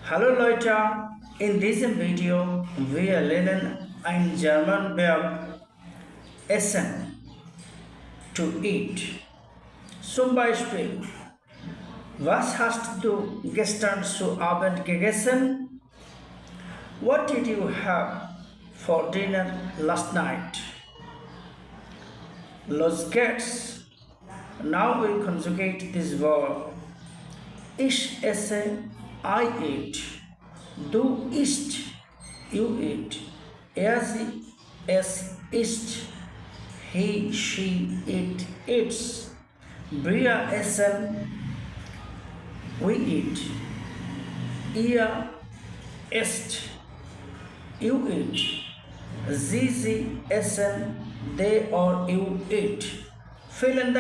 Hallo Leute, in diesem Video wir lernen ein German Verb essen, to eat. Zum Beispiel, was hast du gestern zu Abend gegessen? What did you have for dinner last night? Los geht's. Now we conjugate this verb. Ich esse, I eat. Du isst, you eat. Sie, es isst. He, she, it eats. Wir essen, we eat. Ihr esst, you eat. Sie essen, they or you eat. Vielen Dank.